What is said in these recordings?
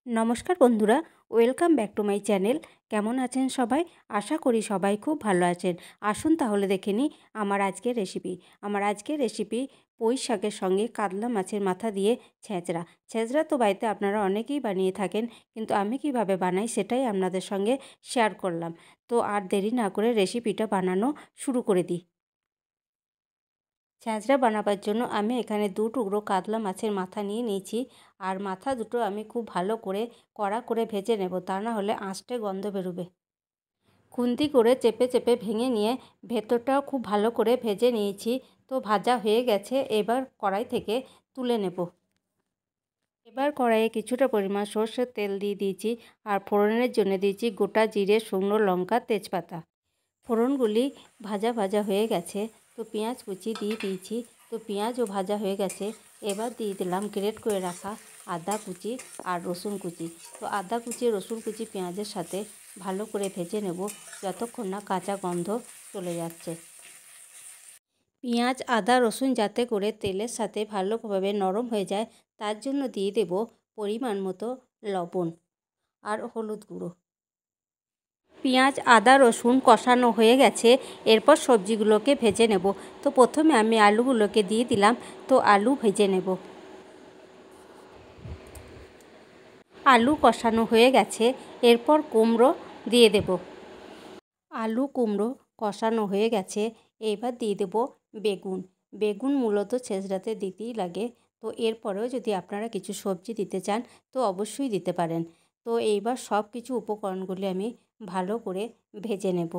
নমস্কার বন্ধুরা, welcome back to my channel. কেমন আছেন সবাই? আশা করি সবাই খুব ভালো আছেন। আসুন তাহলে দেখে নিই আমার আজকের রেসিপি। আমার আজকের রেসিপি পুঁই শাকের সঙ্গে কাতলা মাছের মাথা দিয়ে ছেঁচড়া। ছেঁচড়া তো বাড়িতে আপনারা অনেকেই বানিয়ে থাকেন, কিন্তু আমি কিভাবে বানাই সেটাই আপনাদের সঙ্গে শেয়ার করলাম। তো আর দেরি না করে রেসিপিটা বানানো শুরু করে দিই। ছেঁচড়া বানাবার জন্য আমি এখানে 2 টুকরো কাতলা মাছের মাথা নিয়ে নিয়েছি। আর মাথা দুটো আমি খুব ভালো করে কড়া করে ভেজে নেব, তা না হলে আঁশটে গন্ধ বেরোবে। খুন্তি করে চেপে চেপে ভেঙে নিয়ে ভেতরটাও খুব ভালো করে ভেজে নিয়েছি। তো ভাজা হয়ে গেছে, এবার কড়াই থেকে তুলে নেব। এবার কড়াইয়ে কিছুটা পরিমাণ সর্ষের তেল দিয়ে দিয়েছি, আর ফোড়নের জন্য দিয়েছি গোটা জিরে, শুকনো লঙ্কা, তেজপাতা। ফোড়নগুলি ভাজা ভাজা হয়ে গেছে, তো পেঁয়াজ কুচি দিয়ে দিয়েছি। তো পেঁয়াজও ভাজা হয়ে গেছে, এবার দিয়ে দিলাম গ্রেট করে রাখা আদা কুচি আর রসুন কুচি। তো আদা কুচি, রসুন কুচি পেঁয়াজের সাথে ভালো করে ভেজে নেব যতক্ষণ না কাঁচা গন্ধ চলে যাচ্ছে। পেঁয়াজ, আদা, রসুন যাতে করে তেলের সাথে ভালোভাবে নরম হয়ে যায়, তার জন্য দিয়ে দেব পরিমাণ মতো লবণ আর হলুদ গুঁড়ো। পেঁয়াজ, আদা, রসুন কষানো হয়ে গেছে, এরপর সবজিগুলোকে ভেজে নেব। তো প্রথমে আমি আলুগুলোকে দিয়ে দিলাম। তো আলু ভেজে নেব। আলু কষানো হয়ে গেছে, এরপর কুমড়ো দিয়ে দেব। আলু কুমড়ো কষানো হয়ে গেছে, এবার দিয়ে দেব বেগুন। বেগুন মূলত ছেঁচড়াতে দিতেই লাগে। তো এরপরেও যদি আপনারা কিছু সবজি দিতে চান তো অবশ্যই দিতে পারেন। তো এইবার সব কিছু উপকরণগুলি আমি ভালো করে ভেজে নেব।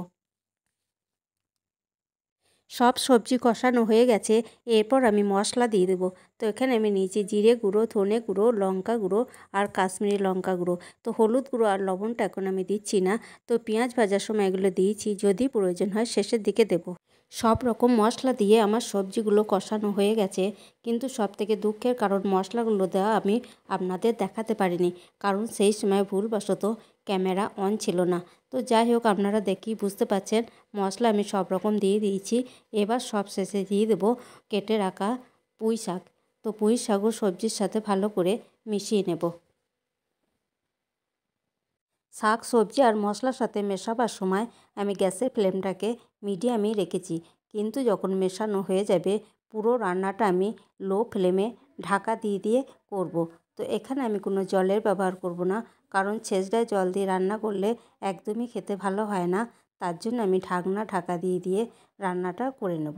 সব সবজি কষানো হয়ে গেছে, এরপর আমি মশলা দিয়ে দেবো। তো এখানে আমি নিয়েছি জিরে গুঁড়ো, ধনে গুঁড়ো, লঙ্কা গুঁড়ো আর কাশ্মীরি লঙ্কা গুঁড়ো। তো হলুদ গুঁড়ো আর লবণটা এখন আমি দিচ্ছি না। তো পেঁয়াজ ভাজার সময় এগুলো দিয়েছি, যদি প্রয়োজন হয় শেষের দিকে দেবো। সব রকম মশলা দিয়ে আমার সবজিগুলো কষানো হয়ে গেছে, কিন্তু সবথেকে দুঃখের কারণ মশলাগুলো দেওয়া আমি আপনাদের দেখাতে পারিনি, কারণ সেই সময় ভুলবশত ক্যামেরা অন ছিল না। তো যাই হোক, আপনারা দেখেই বুঝতে পারছেন মশলা আমি সব রকম দিয়ে দিয়েছি। এবার সব শেষে দিয়ে দেবো কেটে রাখা পুঁই শাক। তো পুঁই শাকও সবজির সাথে ভালো করে মিশিয়ে নেব। শাক, সবজি আর মশলার সাথে মেশাবার সময় আমি গ্যাসের ফ্লেমটাকে মিডিয়ামেই রেখেছি, কিন্তু যখন মেশানো হয়ে যাবে পুরো রান্নাটা আমি লো ফ্লেমে ঢাকা দিয়ে দিয়ে করব। তো এখানে আমি কোনো জলের ব্যবহার করব না, কারণ ছেঁচড়ায় জল দিয়ে রান্না করলে একদমই খেতে ভালো হয় না। তার জন্য আমি ঢাকা দিয়ে দিয়ে রান্নাটা করে নেব।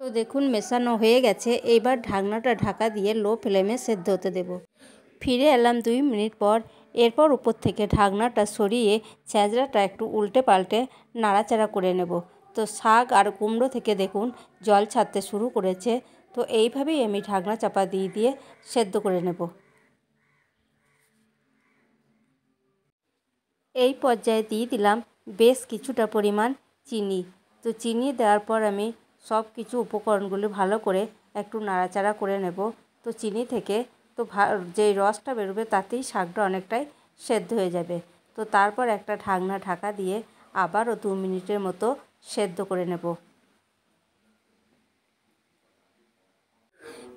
তো দেখুন মেশানো হয়ে গেছে, এইবার ঢাকনাটা ঢাকা দিয়ে লো ফ্লেমে সেদ্ধ হতে দেব। ফিরে এলাম 2 মিনিট পর। এরপর উপর থেকে ঢাকনাটা সরিয়ে ছেঁচড়াটা একটু উল্টে পাল্টে নাড়াচাড়া করে নেব। তো শাক আর কুমড়ো থেকে দেখুন জল ছাড়তে শুরু করেছে। তো এইভাবেই আমি ঢাকনা চাপা দিয়ে দিয়ে সেদ্ধ করে নেব। এই পর্যায়ে দিয়ে দিলাম বেশ কিছুটা পরিমাণ চিনি। তো চিনি দেওয়ার পর আমি সব কিছু উপকরণগুলি ভালো করে একটু নাড়াচাড়া করে নেব। তো চিনি থেকে তো যেই রসটা বেরোবে তাতেই শাকটা অনেকটাই সেদ্ধ হয়ে যাবে। তো তারপর একটা ঢাকা দিয়ে আবারও 2 মিনিটের মতো সেদ্ধ করে নেব।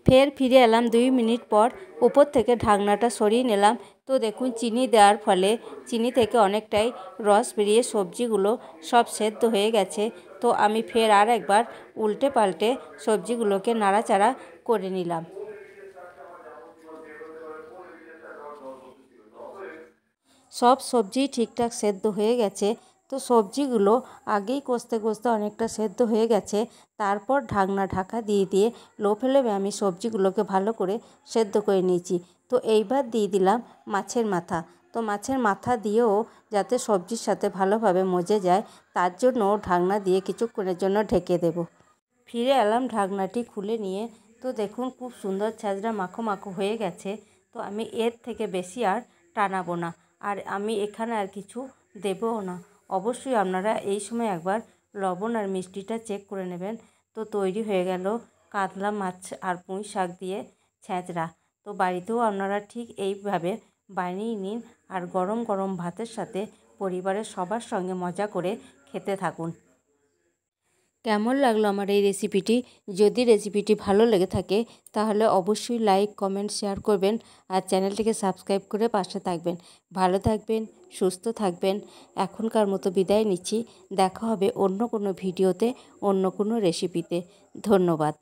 ফের ফিরে এলাম 2 মিনিট পর। উপর থেকে ঢাকনাটা সরিয়ে নিলাম। তো দেখুন চিনি দেওয়ার ফলে চিনি থেকে অনেকটাই রস বেরিয়ে সবজিগুলো সব সেদ্ধ হয়ে গেছে। তো আমি ফের আর একবার উল্টে পাল্টে সবজিগুলোকে নাড়াচাড়া করে নিলাম। সব সবজি ঠিকঠাক সেদ্ধ হয়ে গেছে। তো সবজিগুলো আগেই কষতে কষতে অনেকটা সেদ্ধ হয়ে গেছে। তারপর ঢাকা দিয়ে দিয়ে লো ফ্লেমে আমি সবজিগুলোকে ভালো করে সেদ্ধ করে নিয়েছি। তো এইবার দিয়ে দিলাম মাছের মাথা। তো মাছের মাথা দিয়েও যাতে সবজির সাথে ভালোভাবে মজে যায়, তার জন্য ঢাকনা দিয়ে কিছুক্ষণের জন্য ঢেকে দেব। ফিরে এলাম ঢাকনাটি খুলে নিয়ে। তো দেখুন খুব সুন্দর ছেঁচড়া মাখো মাখো হয়ে গেছে। তো আমি এর থেকে বেশি আর টানাবো না, আর আমি এখানে আর কিছু দেবও না। অবশ্যই আপনারা এই সময় একবার লবণ আর মিষ্টিটা চেক করে নেবেন। তো তৈরি হয়ে গেল কাতলা মাছ আর পুঁই শাক দিয়ে ছেঁচড়া। তো বাড়িতেও আপনারা ঠিক এইভাবে বানিয়ে নিন, আর গরম গরম ভাতের সাথে পরিবারের সবার সঙ্গে মজা করে খেতে থাকুন। কেমন লাগলো আমার এই রেসিপিটি? যদি রেসিপিটি ভালো লেগে থাকে তাহলে অবশ্যই লাইক, কমেন্ট, শেয়ার করবেন আর চ্যানেলটিকে সাবস্ক্রাইব করে পাশে থাকবেন। ভালো থাকবেন, সুস্থ থাকবেন। এখনকার মতো বিদায় নিচ্ছি। দেখা হবে অন্য কোনো ভিডিওতে, অন্য কোনো রেসিপিতে। ধন্যবাদ।